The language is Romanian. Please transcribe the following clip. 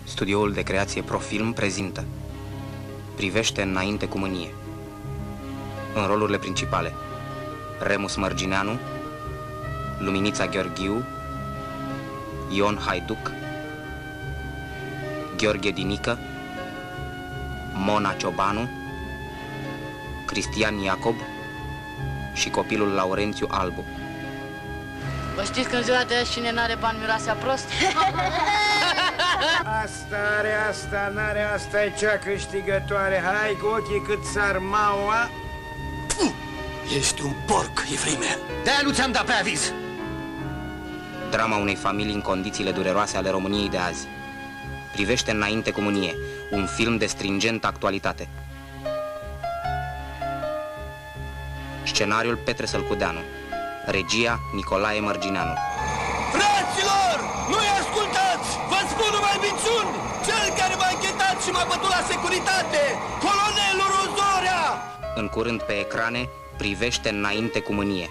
Studioul de creație Profilm prezintă Privește înainte cu mânie. În rolurile principale: Remus Mărgineanu, Luminița Gheorghiu, Ion Haiduc, Gheorghe Dinică, Mona Ciobanu, Cristian Iacob și copilul Laurențiu Albu. Vă știți că în ziua de azi cine n-are bani miroasea prost? Asta are asta, n-are asta, e cea câștigătoare. Hai cu ochii cât s-ar maua. Ești un porc, Efrime. De-aia nu ți-am dat pe aviz. Drama unei familii în condițiile dureroase ale României de azi. Privește înainte cu mânie, un film de stringentă actualitate. Scenariul Petre Sălcudeanu. Regia Nicolae Mărgineanu. Fraților, nu-i ascultați! Vă spun numai minciuni! Cel care m-a închetat și m-a bătut la securitate! Colonelul Rozorea! În curând pe ecrane, Privește înainte cu mânie.